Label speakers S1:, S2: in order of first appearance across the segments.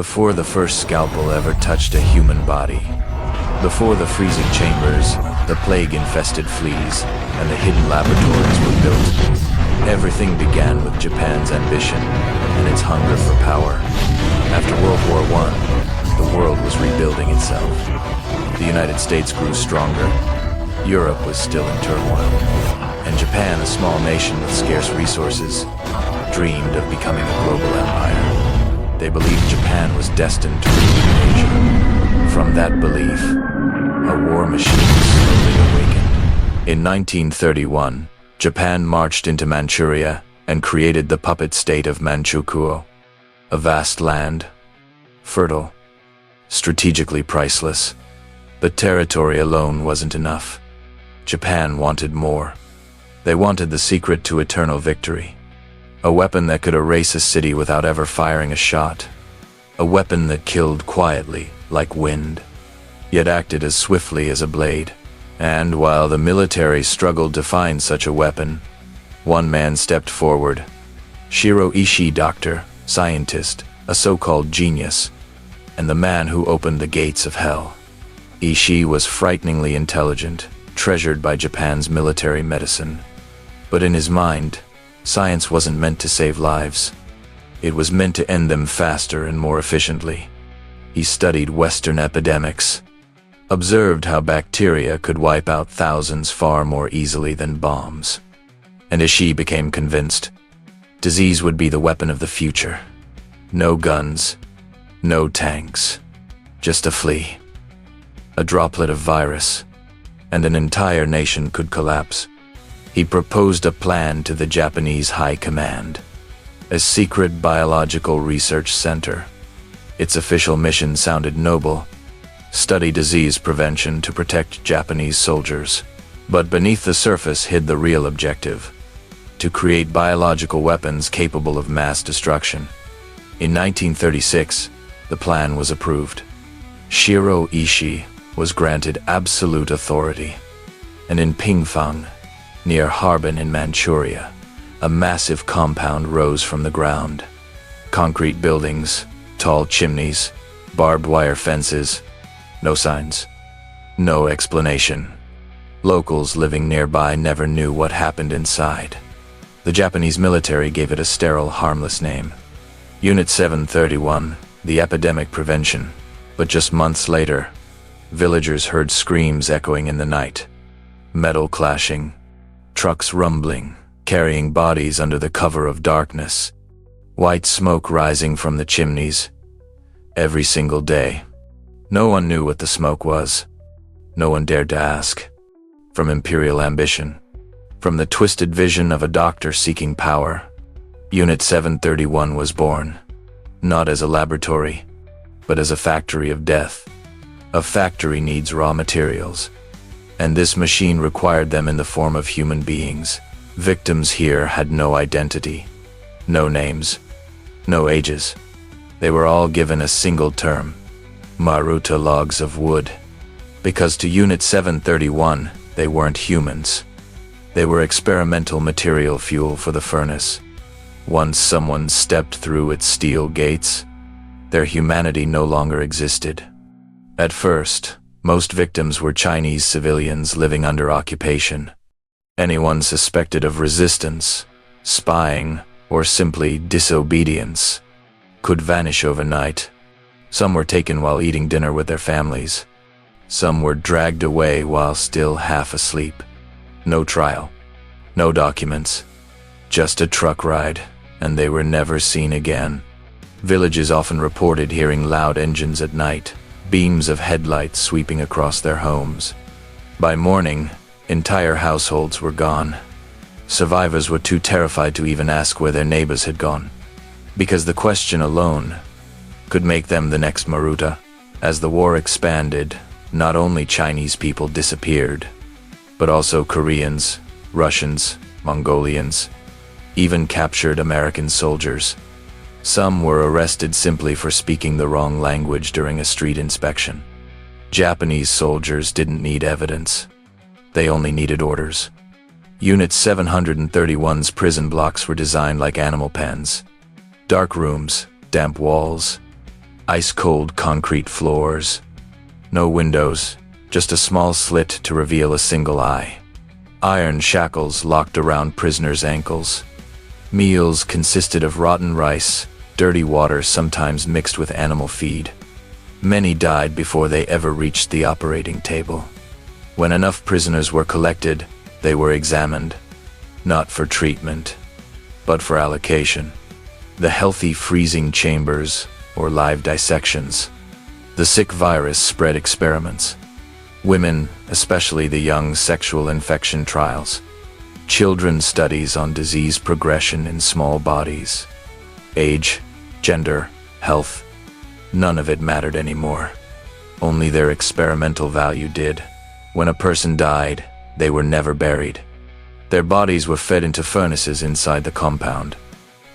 S1: before the first scalpel ever touched a human body, before the freezing chambers, the plague-infested fleas, and the hidden laboratories were built, everything began with Japan's ambition and its hunger for power. After World War I, the world was rebuilding itself. The United States grew stronger. Europe was still in turmoil. And Japan, a small nation with scarce resources, dreamed of becoming a global empire. They believed Japan was destined to rule Asia. From that belief, a war machine slowly awakened. In 1931, Japan marched into Manchuria and created the puppet state of Manchukuo, a vast land, fertile, strategically priceless. But territory alone wasn't enough. Japan wanted more. They wanted the secret to eternal victory. A weapon that could erase a city without ever firing a shot. A weapon that killed quietly, like wind, yet acted as swiftly as a blade. And while the military struggled to find such a weapon, one man stepped forward. Shiro Ishii, doctor, scientist, a so-called genius, and the man who opened the gates of hell. Ishii was frighteningly intelligent, treasured by Japan's military medicine. But in his mind, science wasn't meant to save lives. It was meant to end them faster and more efficiently. He studied Western epidemics, observed how bacteria could wipe out thousands far more easily than bombs. And Ishii became convinced, disease would be the weapon of the future. No guns, no tanks, just a flea, a droplet of virus, and an entire nation could collapse. He proposed a plan to the Japanese High Command, a secret biological research center. Its official mission sounded noble: study disease prevention to protect Japanese soldiers. But beneath the surface hid the real objective: to create biological weapons capable of mass destruction. In 1936, the plan was approved. Shiro Ishii was granted absolute authority. And in Pingfang, near Harbin in Manchuria, a massive compound rose from the ground. Concrete buildings, tall chimneys, barbed wire fences. No signs, no explanation. Locals living nearby never knew what happened inside. The Japanese military gave it a sterile, harmless name: Unit 731, the epidemic prevention. But just months later, villagers heard screams echoing in the night, metal clashing, trucks rumbling, carrying bodies under the cover of darkness, white smoke rising from the chimneys. Every single day. No one knew what the smoke was. No one dared to ask. From imperial ambition, from the twisted vision of a doctor seeking power, Unit 731 was born, not as a laboratory, but as a factory of death. A factory needs raw materials, and this machine required them in the form of human beings. Victims here had no identity, no names, no ages. They were all given a single term: Maruta logs of wood. Because to Unit 731, they weren't humans. They were experimental material fuel for the furnace. Once someone stepped through its steel gates, their humanity no longer existed. At first, most victims were Chinese civilians living under occupation. Anyone suspected of resistance, spying, or simply disobedience could vanish overnight. Some were taken while eating dinner with their families. Some were dragged away while still half asleep. No trial, no documents, just a truck ride, and they were never seen again. Villages often reported hearing loud engines at night, beams of headlights sweeping across their homes. By morning, entire households were gone. Survivors were too terrified to even ask where their neighbors had gone, because the question alone could make them the next Maruta. As the war expanded, not only Chinese people disappeared, but also Koreans, Russians, Mongolians, even captured American soldiers. Some were arrested simply for speaking the wrong language during a street inspection. Japanese soldiers didn't need evidence. They only needed orders. Unit 731's prison blocks were designed like animal pens. Dark rooms, damp walls, Ice-cold concrete floors. No windows, just a small slit to reveal a single eye. Iron shackles locked around prisoners' ankles. Meals consisted of rotten rice, dirty water sometimes mixed with animal feed. Many died before they ever reached the operating table. When enough prisoners were collected, they were examined, not for treatment, but for allocation. The healthy freezing chambers, or live dissections. The sick virus spread experiments. Women, especially the young, sexual infection trials. Children studies on disease progression in small bodies. Age, gender, health, none of it mattered anymore. Only their experimental value did. When a person died, they were never buried. Their bodies were fed into furnaces inside the compound.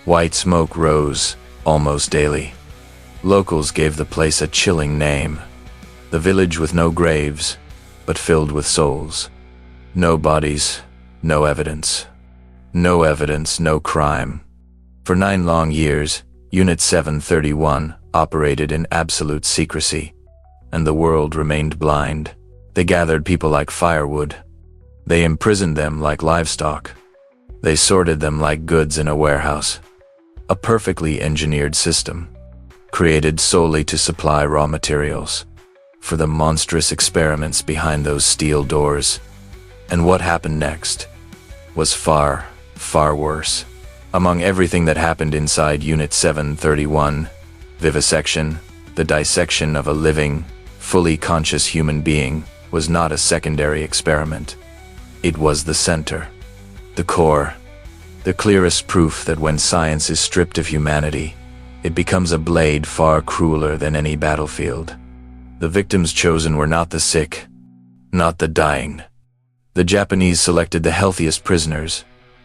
S1: White smoke rose, almost daily. Locals gave the place a chilling name. The village with no graves, but filled with souls. No bodies, no evidence. No evidence, no crime. For 9 long years, Unit 731 operated in absolute secrecy, and the world remained blind. They gathered people like firewood. They imprisoned them like livestock. They sorted them like goods in a warehouse. A perfectly engineered system, created solely to supply raw materials for the monstrous experiments behind those steel doors. And what happened next was far, far worse. Among everything that happened inside Unit 731, vivisection, the dissection of a living, fully conscious human being, was not a secondary experiment. It was the center, the core, the clearest proof that when science is stripped of humanity, it becomes a blade far crueler than any battlefield. The victims chosen were not the sick, not the dying. The Japanese selected the healthiest prisoners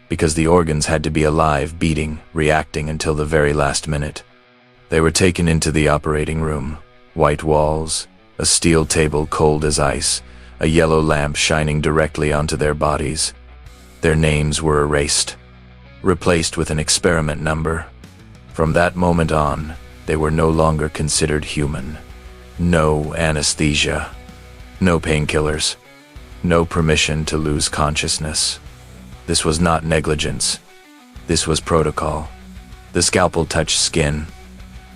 S1: because the organs had to be alive, beating, reacting until the very last minute. They were taken into the operating room. White walls, a steel table cold as ice, a yellow lamp shining directly onto their bodies. Their names were erased, replaced with an experiment number. From that moment on, they were no longer considered human. No anesthesia, no painkillers, no permission to lose consciousness. This was not negligence. This was protocol. The scalpel touched skin,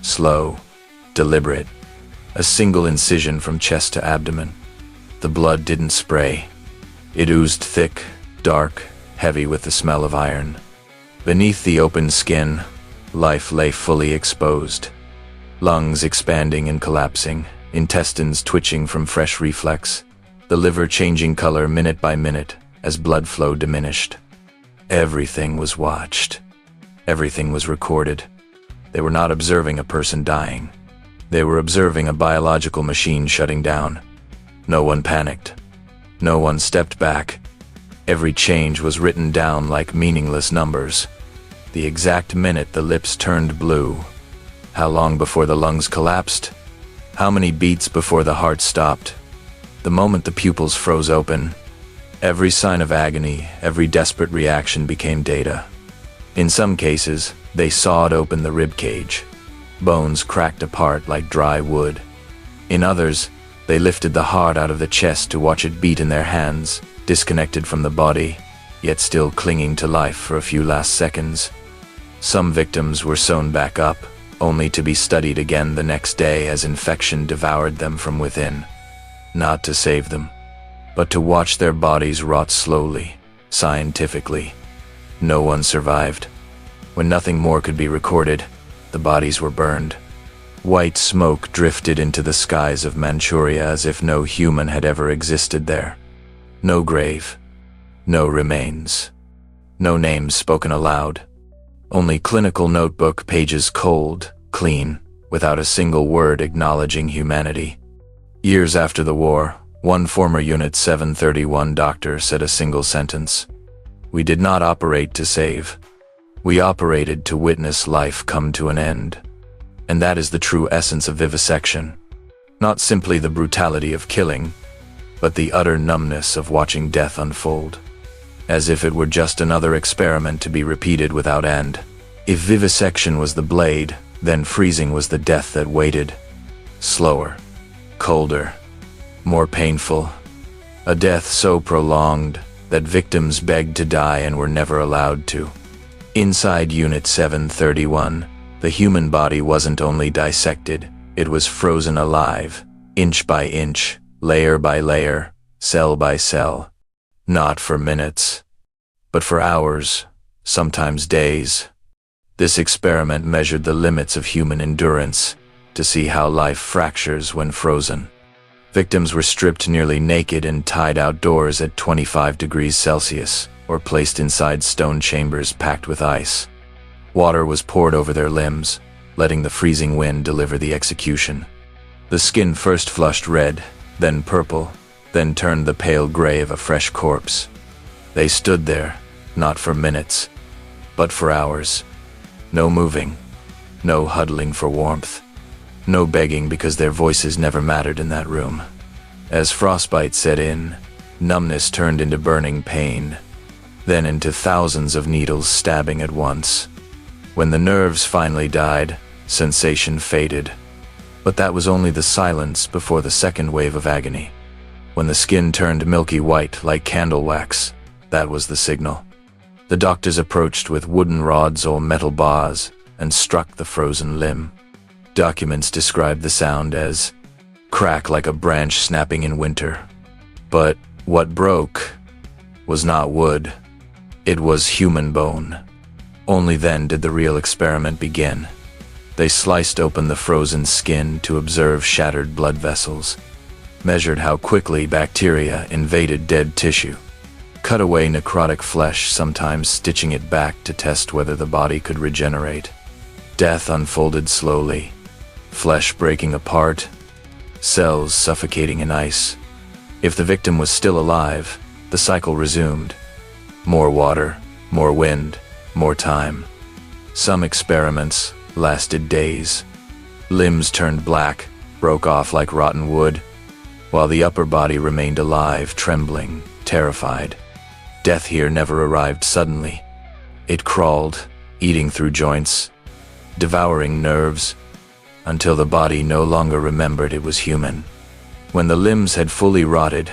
S1: slow, deliberate, a single incision from chest to abdomen. The blood didn't spray. It oozed thick, dark, heavy with the smell of iron. Beneath the open skin, life lay fully exposed. Lungs expanding and collapsing, intestines twitching from fresh reflex, the liver changing color minute by minute as blood flow diminished. Everything was watched. Everything was recorded. They were not observing a person dying. They were observing a biological machine shutting down. No one panicked. No one stepped back. Every change was written down like meaningless numbers. The exact minute the lips turned blue. How long before the lungs collapsed? How many beats before the heart stopped? The moment the pupils froze open, every sign of agony, every desperate reaction became data. In some cases, they sawed open the rib cage. Bones cracked apart like dry wood. In others, they lifted the heart out of the chest to watch it beat in their hands, disconnected from the body, yet still clinging to life for a few last seconds. Some victims were sewn back up, only to be studied again the next day as infection devoured them from within. Not to save them, but to watch their bodies rot slowly, scientifically. No one survived. When nothing more could be recorded, the bodies were burned. White smoke drifted into the skies of Manchuria as if no human had ever existed there. No grave, no remains, no names spoken aloud. Only clinical notebook pages cold, clean, without a single word acknowledging humanity. Years after the war, one former Unit 731 doctor said a single sentence: "We did not operate to save. We operated to witness life come to an end." And that is the true essence of vivisection. Not simply the brutality of killing, but the utter numbness of watching death unfold. As if it were just another experiment to be repeated without end. If vivisection was the blade, then freezing was the death that waited. slower, colder, more painful. A death so prolonged that victims begged to die and were never allowed to. Inside Unit 731, the human body wasn't only dissected, it was frozen alive, inch by inch, layer by layer, cell by cell. Not for minutes, but for hours, sometimes days. This experiment measured the limits of human endurance to see how life fractures when frozen. Victims were stripped nearly naked and tied outdoors at 25 degrees Celsius, or placed inside stone chambers packed with ice. Water was poured over their limbs, letting the freezing wind deliver the execution. The skin first flushed red, then purple, then turned the pale gray of a fresh corpse. They stood there, not for minutes, but for hours. No moving, no huddling for warmth, no begging because their voices never mattered in that room. As frostbite set in, numbness turned into burning pain, then into thousands of needles stabbing at once. When the nerves finally died, sensation faded. But that was only the silence before the second wave of agony. When the skin turned milky white like candle wax, that was the signal. The doctors approached with wooden rods or metal bars and struck the frozen limb. Documents describe the sound as crack like a branch snapping in winter. But what broke was not wood. It was human bone. Only then did the real experiment begin. They sliced open the frozen skin to observe shattered blood vessels, measured how quickly bacteria invaded dead tissue, cut away necrotic flesh, sometimes stitching it back to test whether the body could regenerate. Death unfolded slowly, flesh breaking apart, cells suffocating in ice. If the victim was still alive, the cycle resumed. More water, more wind, more time. Some experiments lasted days. Limbs turned black, broke off like rotten wood, while the upper body remained alive, trembling, terrified. Death here never arrived suddenly. It crawled, eating through joints, devouring nerves, until the body no longer remembered it was human. When the limbs had fully rotted,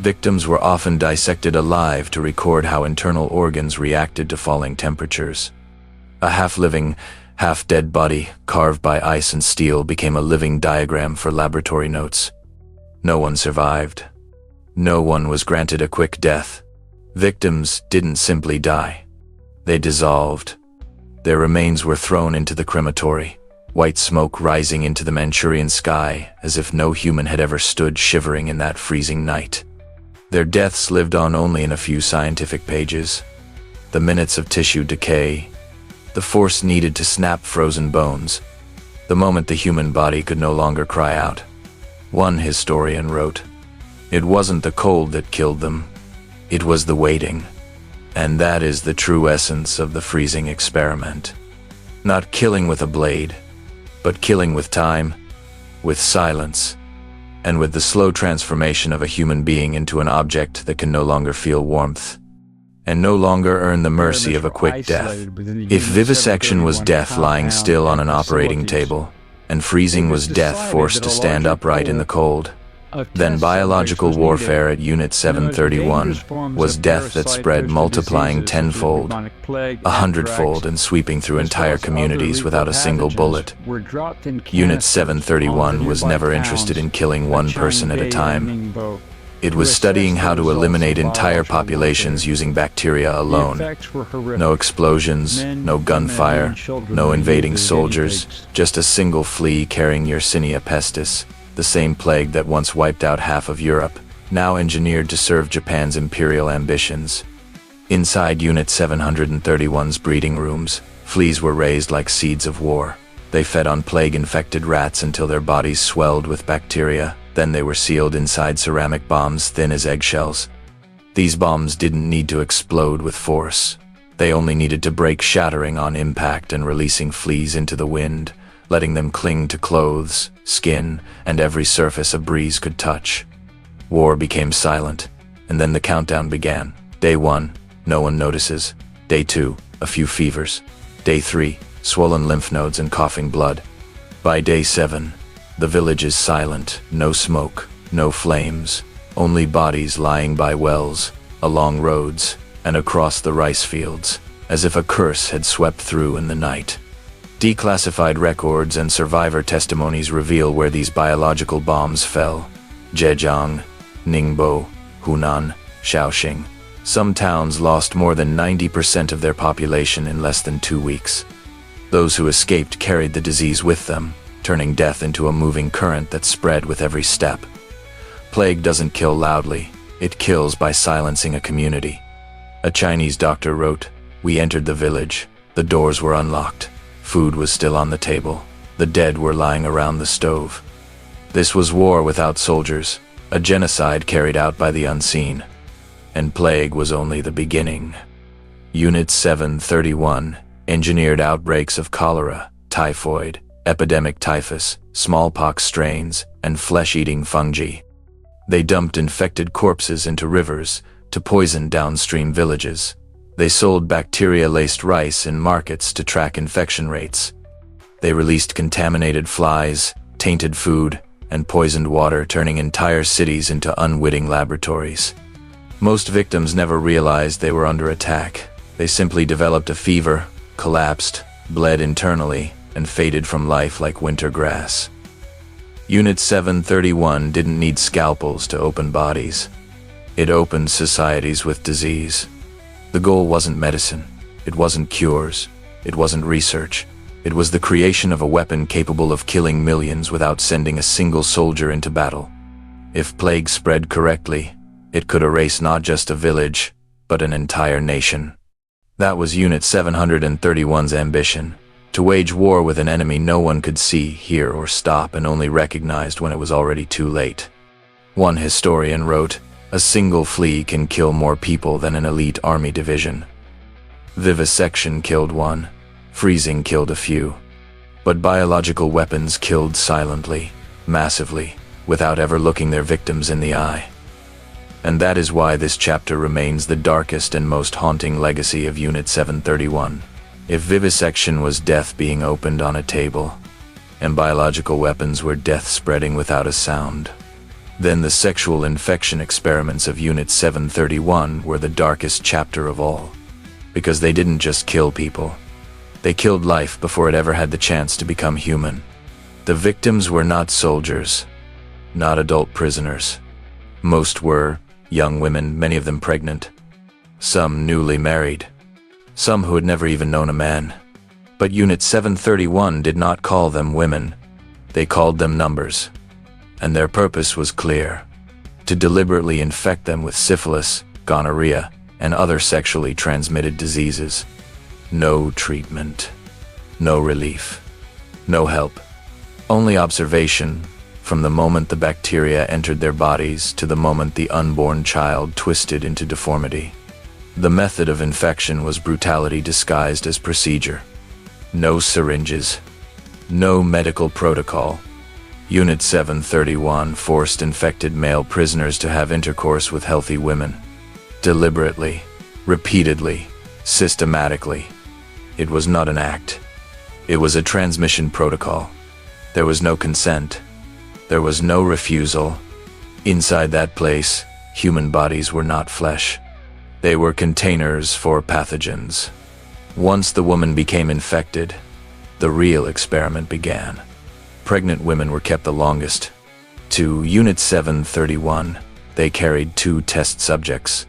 S1: victims were often dissected alive to record how internal organs reacted to falling temperatures. A half-living, half-dead body, carved by ice and steel, became a living diagram for laboratory notes. No one survived. No one was granted a quick death. Victims didn't simply die. They dissolved. Their remains were thrown into the crematory, white smoke rising into the Manchurian sky as if no human had ever stood shivering in that freezing night. Their deaths lived on only in a few scientific pages. The minutes of tissue decay, the force needed to snap frozen bones, the moment the human body could no longer cry out. One historian wrote, "It wasn't the cold that killed them, it was the waiting." And that is the true essence of the freezing experiment. Not killing with a blade, but killing with time, with silence, and with the slow transformation of a human being into an object that can no longer feel warmth, and no longer earn the mercy of a quick death. If vivisection was death lying still on an operating table, and freezing was death forced to stand upright in the cold, then biological warfare at Unit 731 was death that spread, multiplying tenfold, 100-fold, and sweeping through entire communities without a single bullet. Unit 731 was never interested in killing one person at a time. It was studying how to eliminate entire populations using bacteria alone. No explosions, no gunfire, no invading soldiers, just a single flea carrying Yersinia pestis, the same plague that once wiped out half of Europe, now engineered to serve Japan's imperial ambitions. Inside Unit 731's breeding rooms, fleas were raised like seeds of war. They fed on plague-infected rats until their bodies swelled with bacteria. Then they were sealed inside ceramic bombs thin as eggshells. These bombs didn't need to explode with force. They only needed to break, shattering on impact and releasing fleas into the wind, letting them cling to clothes, skin, and every surface a breeze could touch. War became silent, and then the countdown began. Day 1, no one notices. Day 2, a few fevers. Day 3, swollen lymph nodes and coughing blood. By day 7, The village is silent, no smoke, no flames, only bodies lying by wells, along roads, and across the rice fields, as if a curse had swept through in the night. Declassified records and survivor testimonies reveal where these biological bombs fell: Zhejiang, Ningbo, Hunan, Shaoxing. Some towns lost more than 90% of their population in less than 2 weeks. Those who escaped carried the disease with them, turning death into a moving current that spread with every step. Plague doesn't kill loudly, it kills by silencing a community. A Chinese doctor wrote, "We entered the village, the doors were unlocked, food was still on the table, the dead were lying around the stove." This was war without soldiers, a genocide carried out by the unseen. And plague was only the beginning. Unit 731 engineered outbreaks of cholera, typhoid, epidemic typhus, smallpox strains, and flesh-eating fungi. They dumped infected corpses into rivers to poison downstream villages. They sold bacteria-laced rice in markets to track infection rates. They released contaminated flies, tainted food, and poisoned water, turning entire cities into unwitting laboratories. Most victims never realized they were under attack. They simply developed a fever, collapsed, bled internally, and faded from life like winter grass. Unit 731 didn't need scalpels to open bodies. It opened societies with disease. The goal wasn't medicine. It wasn't cures. It wasn't research. It was the creation of a weapon capable of killing millions without sending a single soldier into battle. If plague spread correctly, it could erase not just a village, but an entire nation. That was Unit 731's ambition, to wage war with an enemy no one could see, hear, or stop, and only recognized when it was already too late. One historian wrote, "A single flea can kill more people than an elite army division." Vivisection killed one, freezing killed a few. But biological weapons killed silently, massively, without ever looking their victims in the eye. And that is why this chapter remains the darkest and most haunting legacy of Unit 731. If vivisection was death being opened on a table, and biological weapons were death spreading without a sound, then the sexual infection experiments of Unit 731 were the darkest chapter of all. Because they didn't just kill people. They killed life before it ever had the chance to become human. The victims were not soldiers, not adult prisoners. Most were young women, many of them pregnant. Some newly married. Some who had never even known a man. But Unit 731 did not call them women. They called them numbers. And their purpose was clear: to deliberately infect them with syphilis, gonorrhea, and other sexually transmitted diseases. No treatment. No relief. No help. Only observation, from the moment the bacteria entered their bodies to the moment the unborn child twisted into deformity. The method of infection was brutality disguised as procedure. No syringes. No medical protocol. Unit 731 forced infected male prisoners to have intercourse with healthy women. Deliberately, repeatedly, systematically. It was not an act. It was a transmission protocol. There was no consent. There was no refusal. Inside that place, human bodies were not flesh. They were containers for pathogens. Once the woman became infected, the real experiment began. Pregnant women were kept the longest. To Unit 731, they carried 2 test subjects: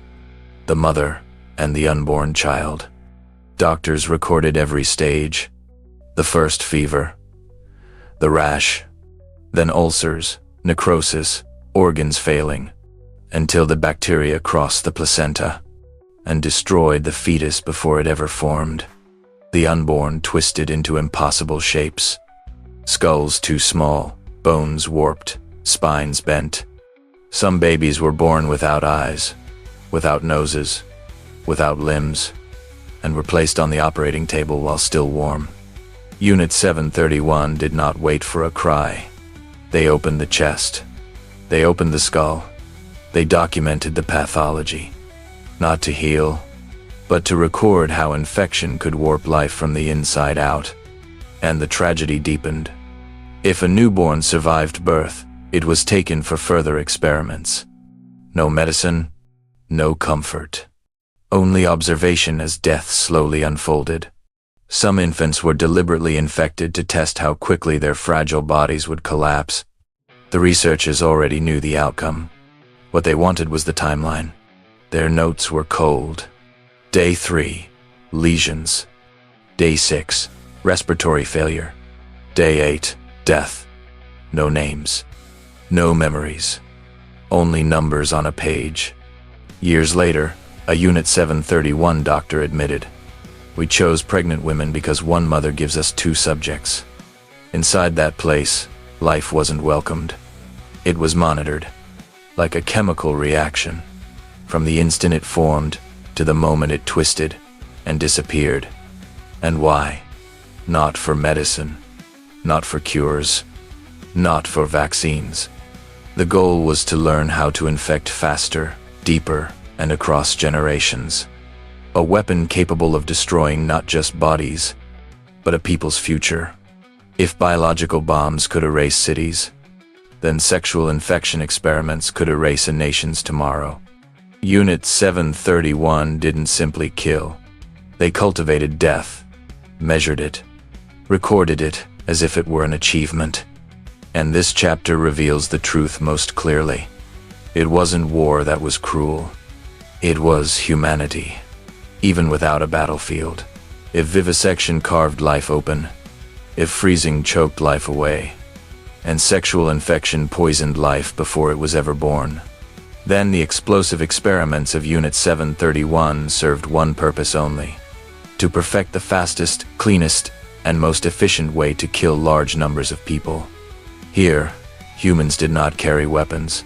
S1: the mother and the unborn child. Doctors recorded every stage: the first fever, the rash, then ulcers, necrosis, organs failing, until the bacteria crossed the placenta and destroyed the fetus before it ever formed. The unborn twisted into impossible shapes. Skulls too small, bones warped, spines bent. Some babies were born without eyes, without noses, without limbs, and were placed on the operating table while still warm. Unit 731 did not wait for a cry. They opened the chest. They opened the skull. They documented the pathology, not to heal, but to record how infection could warp life from the inside out. And the tragedy deepened. If a newborn survived birth, it was taken for further experiments. No medicine, no comfort. Only observation as death slowly unfolded. Some infants were deliberately infected to test how quickly their fragile bodies would collapse. The researchers already knew the outcome. What they wanted was the timeline. Their notes were cold. Day 3, lesions. Day 6, respiratory failure. Day 8, death. No names. No memories. Only numbers on a page. Years later, a Unit 731 doctor admitted, "We chose pregnant women because one mother gives us 2 subjects." Inside that place, life wasn't welcomed. It was monitored, like a chemical reaction, from the instant it formed to the moment it twisted and disappeared. And why? Not for medicine, not for cures, not for vaccines. The goal was to learn how to infect faster, deeper, and across generations. A weapon capable of destroying not just bodies, but a people's future. If biological bombs could erase cities, then sexual infection experiments could erase a nation's tomorrow. Unit 731 didn't simply kill. They cultivated death, measured it, recorded it as if it were an achievement. And this chapter reveals the truth most clearly. It wasn't war that was cruel. It was humanity, even without a battlefield. If vivisection carved life open, if freezing choked life away, and sexual infection poisoned life before it was ever born, then the explosive experiments of Unit 731 served one purpose only: to perfect the fastest, cleanest, and most efficient way to kill large numbers of people. Here, humans did not carry weapons.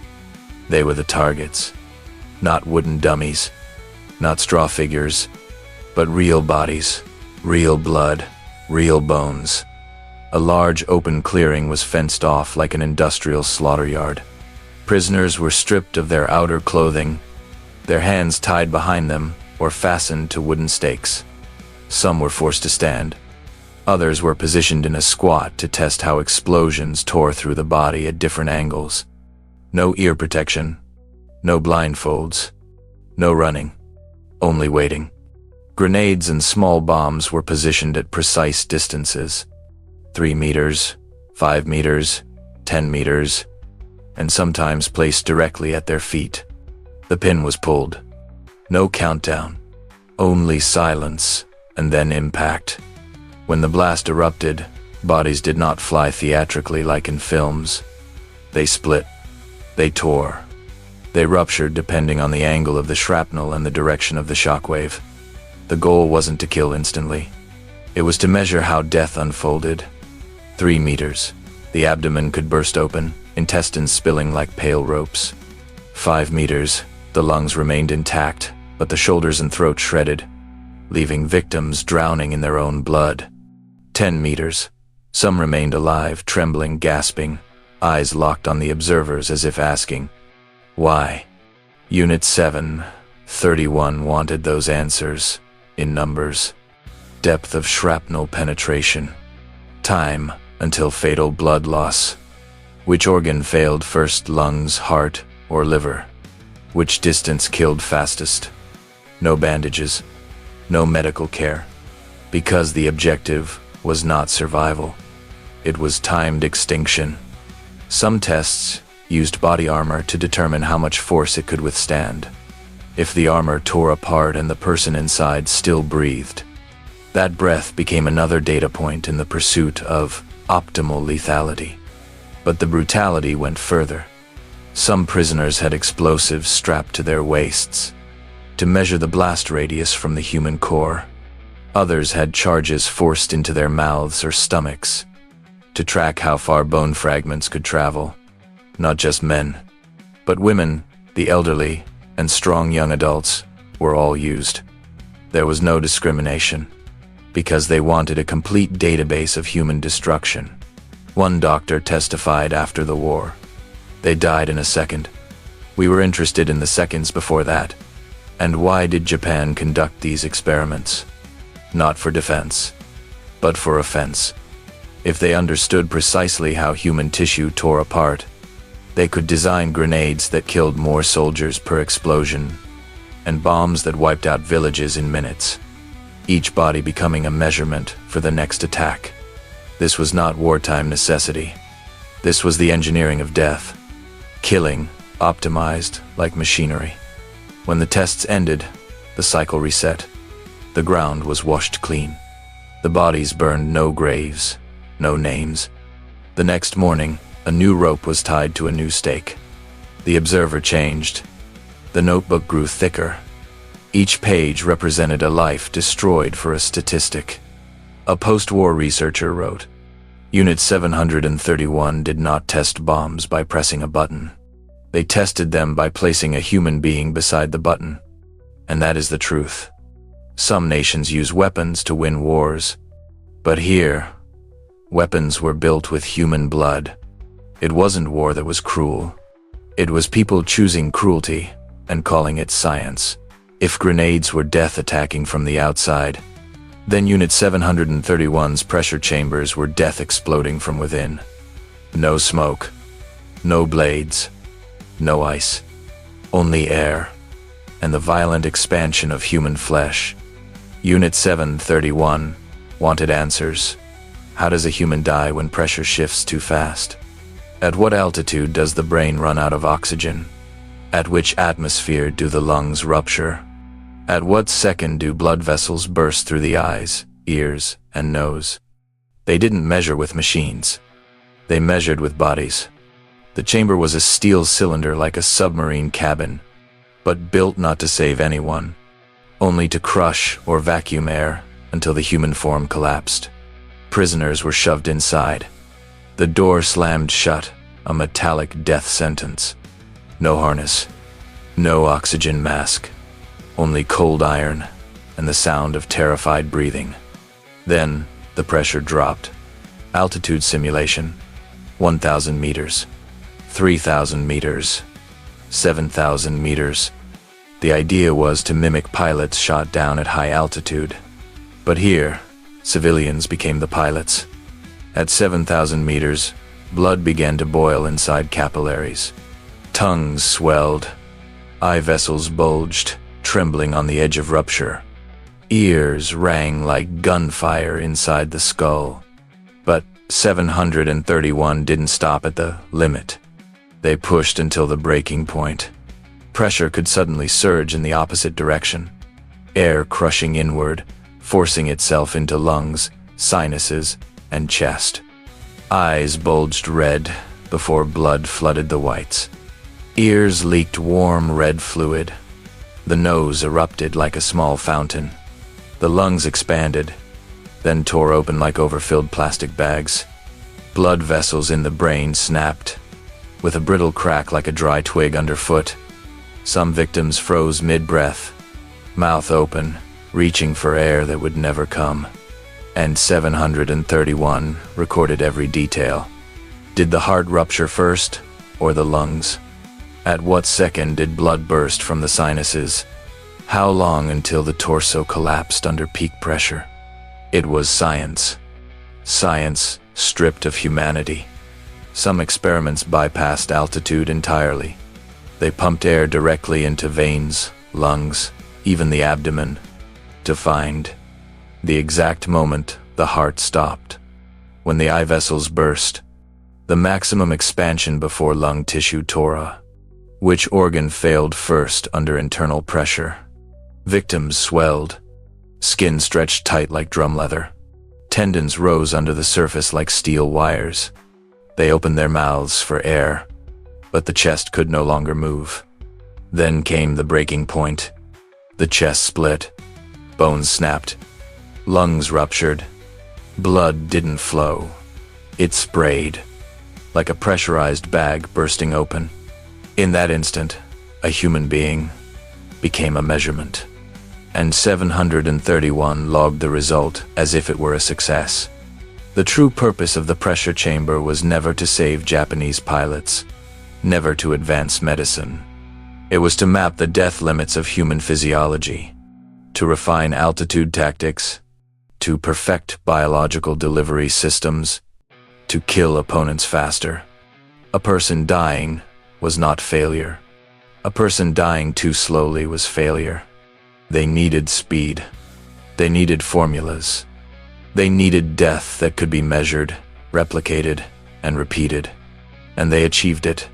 S1: They were the targets. Not wooden dummies, not straw figures, but real bodies, real blood, real bones. A large open clearing was fenced off like an industrial slaughter yard. Prisoners were stripped of their outer clothing, their hands tied behind them or fastened to wooden stakes. Some were forced to stand. Others were positioned in a squat to test how explosions tore through the body at different angles. No ear protection, no blindfolds, no running, only waiting. Grenades and small bombs were positioned at precise distances: 3 meters, 5 meters, 10 meters, and sometimes placed directly at their feet. The pin was pulled. No countdown, only silence, and then impact. When the blast erupted, bodies did not fly theatrically like in films. They split. They tore. They ruptured depending on the angle of the shrapnel and the direction of the shockwave. The goal wasn't to kill instantly. It was to measure how death unfolded. 3 meters. The abdomen could burst open, intestines spilling like pale ropes. 5 meters. The lungs remained intact, but the shoulders and throat shredded, leaving victims drowning in their own blood. 10 meters. Some remained alive, trembling, gasping, eyes locked on the observers as if asking, why? Unit 731 wanted those answers, in numbers. Depth of shrapnel penetration. Time until fatal blood loss. Which organ failed first, lungs, heart, or liver? Which distance killed fastest? No bandages, no medical care, because the objective was not survival. It was timed extinction. Some tests used body armor to determine how much force it could withstand. If the armor tore apart and the person inside still breathed, that breath became another data point in the pursuit of optimal lethality. But the brutality went further. Some prisoners had explosives strapped to their waists to measure the blast radius from the human core. Others had charges forced into their mouths or stomachs to track how far bone fragments could travel. Not just men, but women, the elderly, and strong young adults were all used. There was no discrimination, because they wanted a complete database of human destruction. One doctor testified after the war. They died in a second. We were interested in the seconds before that. And why did Japan conduct these experiments? Not for defense, but for offense. If they understood precisely how human tissue tore apart, they could design grenades that killed more soldiers per explosion, and bombs that wiped out villages in minutes, each body becoming a measurement for the next attack. This was not wartime necessity. This was the engineering of death, killing, optimized like machinery. When the tests ended, the cycle reset. The ground was washed clean. The bodies burned, no graves, no names. The next morning, a new rope was tied to a new stake. The observer changed. The notebook grew thicker. Each page represented a life destroyed for a statistic. A post-war researcher wrote, Unit 731 did not test bombs by pressing a button. They tested them by placing a human being beside the button. And that is the truth. Some nations use weapons to win wars. But here, weapons were built with human blood. It wasn't war that was cruel. It was people choosing cruelty and calling it science. If grenades were death attacking from the outside, then Unit 731's pressure chambers were death exploding from within. No smoke, no blades, no ice, only air, and the violent expansion of human flesh. Unit 731 wanted answers. How does a human die when pressure shifts too fast? At what altitude does the brain run out of oxygen? At which atmosphere do the lungs rupture? At what second do blood vessels burst through the eyes, ears, and nose? They didn't measure with machines. They measured with bodies. The chamber was a steel cylinder like a submarine cabin, but built not to save anyone, only to crush or vacuum air until the human form collapsed. Prisoners were shoved inside. The door slammed shut, a metallic death sentence. No harness, no oxygen mask, only cold iron and the sound of terrified breathing. Then the pressure dropped. Altitude simulation, 1,000 meters, 3,000 meters, 7,000 meters. The idea was to mimic pilots shot down at high altitude. But here, civilians became the pilots. At 7,000 meters, blood began to boil inside capillaries. Tongues swelled. Eye vessels bulged, trembling on the edge of rupture. Ears rang like gunfire inside the skull. But 731 didn't stop at the limit. They pushed until the breaking point. Pressure could suddenly surge in the opposite direction. Air crushing inward, forcing itself into lungs, sinuses, and chest. Eyes bulged red before blood flooded the whites. Ears leaked warm red fluid. The nose erupted like a small fountain. The lungs expanded, then tore open like overfilled plastic bags. Blood vessels in the brain snapped, with a brittle crack like a dry twig underfoot. Some victims froze mid-breath, mouth open, reaching for air that would never come. And 731 recorded every detail. Did the heart rupture first, or the lungs? At what second did blood burst from the sinuses? How long until the torso collapsed under peak pressure? It was science. Science stripped of humanity. Some experiments bypassed altitude entirely. They pumped air directly into veins, lungs, even the abdomen, to find the exact moment the heart stopped. When the eye vessels burst, the maximum expansion before lung tissue tore. Which organ failed first under internal pressure? Victims swelled. Skin stretched tight like drum leather. Tendons rose under the surface like steel wires. They opened their mouths for air, but the chest could no longer move. Then came the breaking point. The chest split. Bones snapped. Lungs ruptured. Blood didn't flow. It sprayed, like a pressurized bag bursting open. In that instant, a human being became a measurement. And 731 logged the result as if it were a success. The true purpose of the pressure chamber was never to save Japanese pilots, never to advance medicine. It was to map the death limits of human physiology, to refine altitude tactics, to perfect biological delivery systems, to kill opponents faster. A person dying was not failure. A person dying too slowly was failure. They needed speed. They needed formulas. They needed death that could be measured, replicated, and repeated. And they achieved it,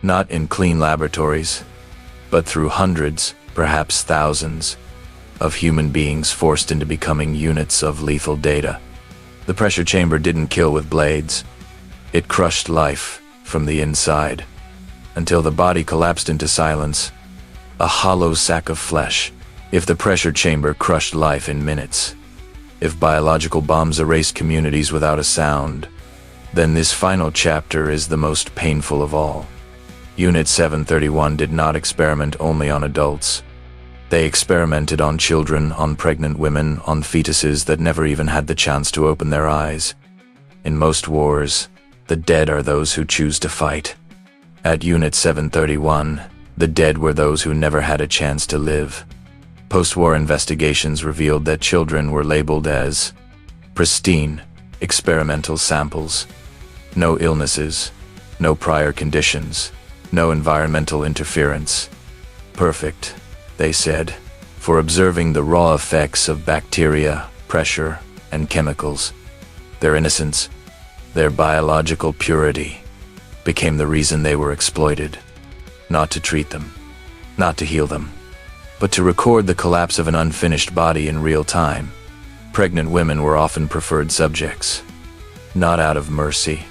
S1: not in clean laboratories, but through hundreds, perhaps thousands, of human beings forced into becoming units of lethal data. The pressure chamber didn't kill with blades. It crushed life from the inside, until the body collapsed into silence, a hollow sack of flesh. If the pressure chamber crushed life in minutes, if biological bombs erased communities without a sound, then this final chapter is the most painful of all. Unit 731 did not experiment only on adults. They experimented on children, on pregnant women, on fetuses that never even had the chance to open their eyes. In most wars, the dead are those who choose to fight. At Unit 731, the dead were those who never had a chance to live. Post-war investigations revealed that children were labeled as pristine, experimental samples. No illnesses, no prior conditions, no environmental interference. Perfect, they said, for observing the raw effects of bacteria, pressure, and chemicals. Their innocence, their biological purity, became the reason they were exploited. Not to treat them, not to heal them, but to record the collapse of an unfinished body in real time. Pregnant women were often preferred subjects, not out of mercy,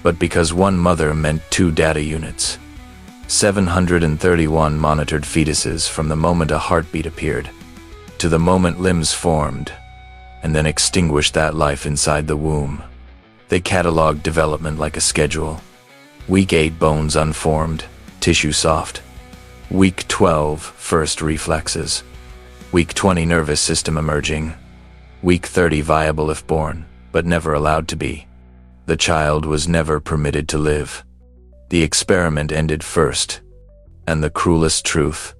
S1: but because one mother meant 2 data units. 731 monitored fetuses from the moment a heartbeat appeared, to the moment limbs formed, and then extinguished that life inside the womb. They cataloged development like a schedule. Week 8, bones unformed, tissue soft. Week 12, first reflexes. Week 20, nervous system emerging. Week 30, viable if born, but never allowed to be. The child was never permitted to live. The experiment ended first. And the cruelest truth,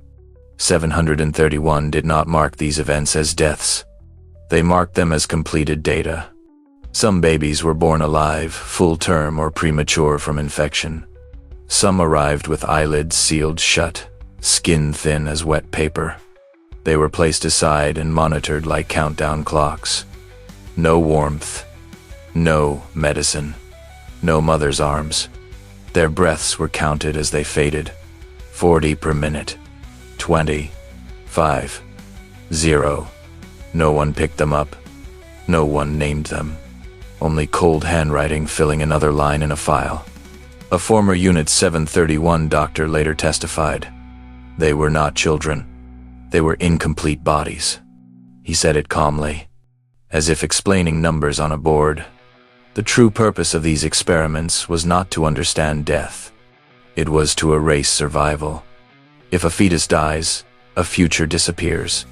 S1: 731 did not mark these events as deaths. They marked them as completed data. Some babies were born alive, full term or premature from infection. Some arrived with eyelids sealed shut, skin thin as wet paper. They were placed aside and monitored like countdown clocks. No warmth, no medicine, no mother's arms. Their breaths were counted as they faded. 40 per minute. 20. 5. 0. No one picked them up. No one named them. Only cold handwriting filling another line in a file. A former Unit 731 doctor later testified. They were not children. They were incomplete bodies. He said it calmly, as if explaining numbers on a board. The true purpose of these experiments was not to understand death. It was to erase survival. If a fetus dies, a future disappears.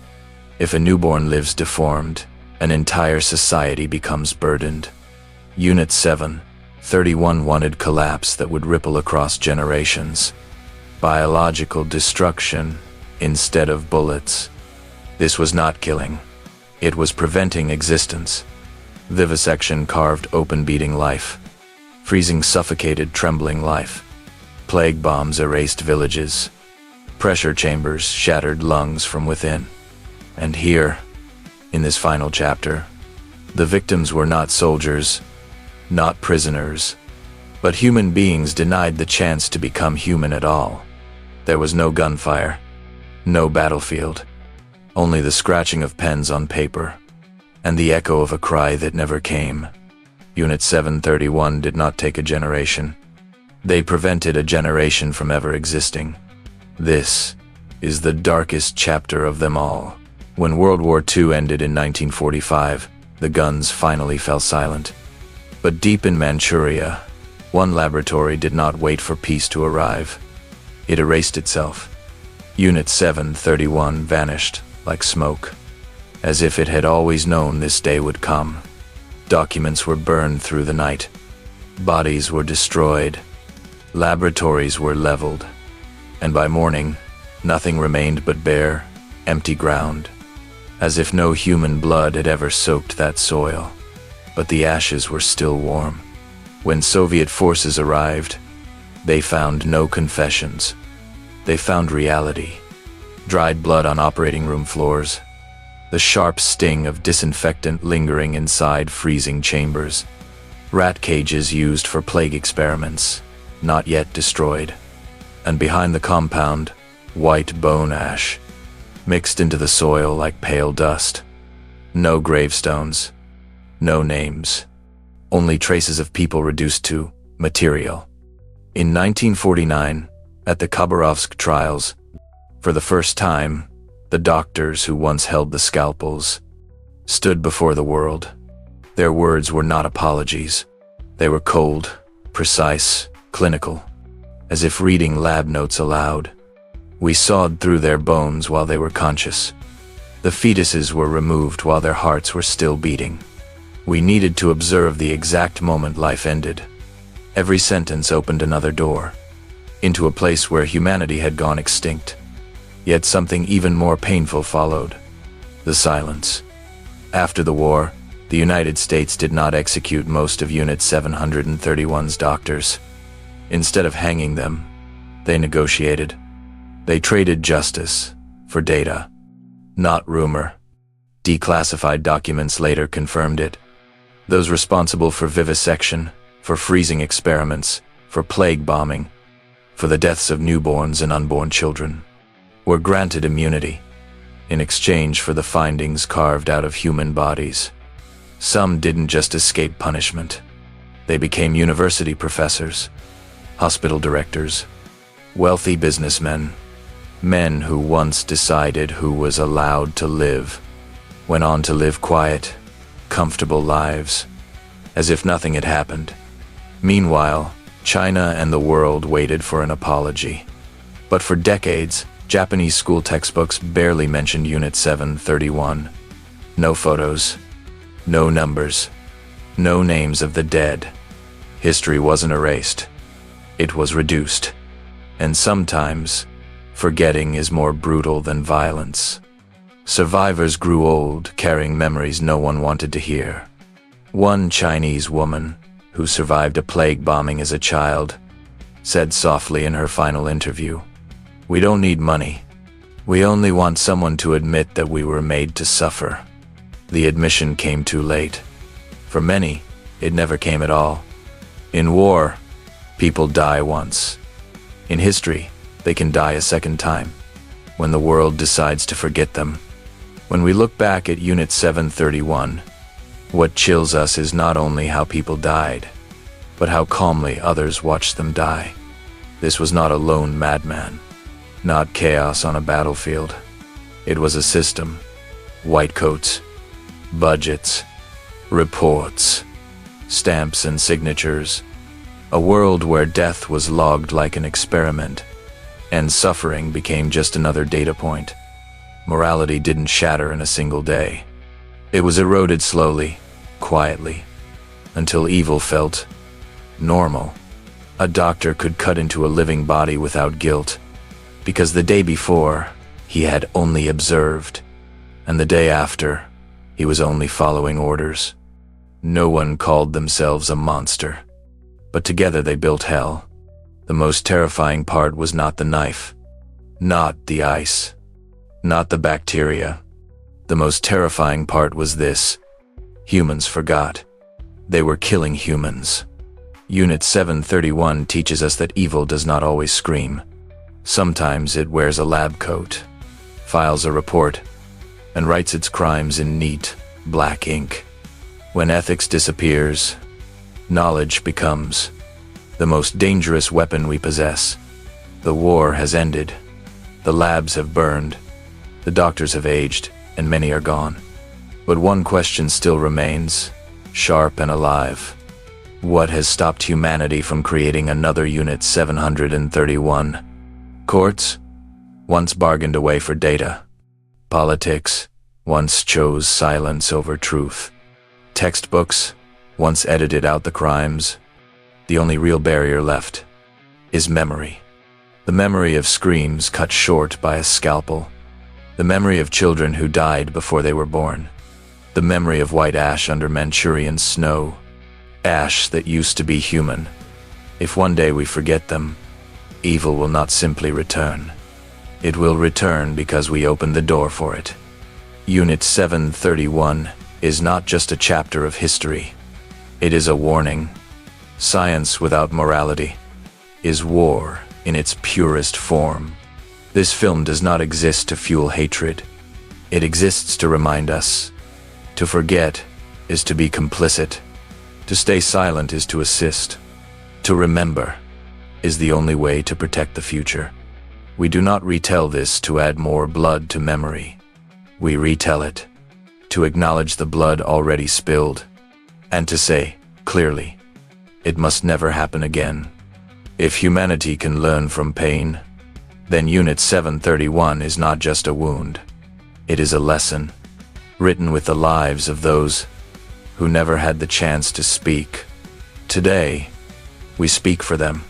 S1: If a newborn lives deformed, an entire society becomes burdened. Unit 731 wanted collapse that would ripple across generations. Biological destruction instead of bullets. This was not killing. It was preventing existence. Vivisection carved open beating life. Freezing suffocated trembling life. Plague bombs erased villages. Pressure chambers shattered lungs from within. And here, in this final chapter, the victims were not soldiers, not prisoners, but human beings denied the chance to become human at all. There was no gunfire, no battlefield, only the scratching of pens on paper, and the echo of a cry that never came. Unit 731 did not take a generation. They prevented a generation from ever existing. This is the darkest chapter of them all. When World War II ended in 1945, the guns finally fell silent. But deep in Manchuria, one laboratory did not wait for peace to arrive. It erased itself. Unit 731 vanished like smoke, as if it had always known this day would come. Documents were burned through the night. Bodies were destroyed. Laboratories were leveled. And by morning, nothing remained but bare, empty ground, as if no human blood had ever soaked that soil. But the ashes were still warm. When Soviet forces arrived, they found no confessions. They found reality. Dried blood on operating room floors, the sharp sting of disinfectant lingering inside freezing chambers, rat cages used for plague experiments, not yet destroyed, and behind the compound, white bone ash, mixed into the soil like pale dust. No gravestones, no names, only traces of people reduced to material. In 1949, at the Khabarovsk trials, for the first time, the doctors who once held the scalpels stood before the world. Their words were not apologies. They were cold, precise, clinical, as if reading lab notes aloud. We sawed through their bones while they were conscious. The fetuses were removed while their hearts were still beating. We needed to observe the exact moment life ended. Every sentence opened another door, into a place where humanity had gone extinct. Yet something even more painful followed: the silence. After the war, the United States did not execute most of Unit 731's doctors. Instead of hanging them, they negotiated. They traded justice for data, not rumor. Declassified documents later confirmed it. Those responsible for vivisection, for freezing experiments, for plague bombing, for the deaths of newborns and unborn children, were granted immunity in exchange for the findings carved out of human bodies. Some didn't just escape punishment. They became university professors, hospital directors, wealthy businessmen. Men who once decided who was allowed to live went on to live quiet, comfortable lives, as if nothing had happened. Meanwhile, China and the world waited for an apology. But for decades, Japanese school textbooks barely mentioned Unit 731. No photos, no numbers, no names of the dead. History wasn't erased. It was reduced. And sometimes, forgetting is more brutal than violence. Survivors grew old, carrying memories no one wanted to hear. One Chinese woman, who survived a plague bombing as a child, said softly in her final interview, "We don't need money. We only want someone to admit that we were made to suffer." The admission came too late. For many, it never came at all. In war, people die once. In history, they can die a second time, when the world decides to forget them. When we look back at Unit 731, what chills us is not only how people died, but how calmly others watched them die. This was not a lone madman, not chaos on a battlefield. It was a system. White coats, budgets, reports, stamps and signatures. A world where death was logged like an experiment, and suffering became just another data point. Morality didn't shatter in a single day. It was eroded slowly, quietly, until evil felt normal. A doctor could cut into a living body without guilt, because the day before, he had only observed, and the day after, he was only following orders. No one called themselves a monster, but together they built hell. The most terrifying part was not the knife, not the ice, not the bacteria. The most terrifying part was this: humans forgot. They were killing humans. Unit 731 teaches us that evil does not always scream. Sometimes it wears a lab coat, files a report, and writes its crimes in neat, black ink. When ethics disappears, knowledge becomes the most dangerous weapon we possess. The war has ended. The labs have burned. The doctors have aged, and many are gone. But one question still remains, sharp and alive. What has stopped humanity from creating another Unit 731? Courts once bargained away for data. Politics once chose silence over truth. Textbooks once edited out the crimes. The only real barrier left is memory. The memory of screams cut short by a scalpel. The memory of children who died before they were born. The memory of white ash under Manchurian snow. ash that used to be human. If one day we forget them, evil will not simply return. It will return because we open the door for it. Unit 731 is not just a chapter of history. It is a warning. Science without morality is war in its purest form. This film does not exist to fuel hatred. It exists to remind us. To forget is to be complicit. To stay silent is to assist. To remember is the only way to protect the future. We do not retell this to add more blood to memory. We retell it to acknowledge the blood already spilled, and to say, clearly, it must never happen again. If humanity can learn from pain, then Unit 731 is not just a wound. It is a lesson, written with the lives of those who never had the chance to speak. Today, we speak for them.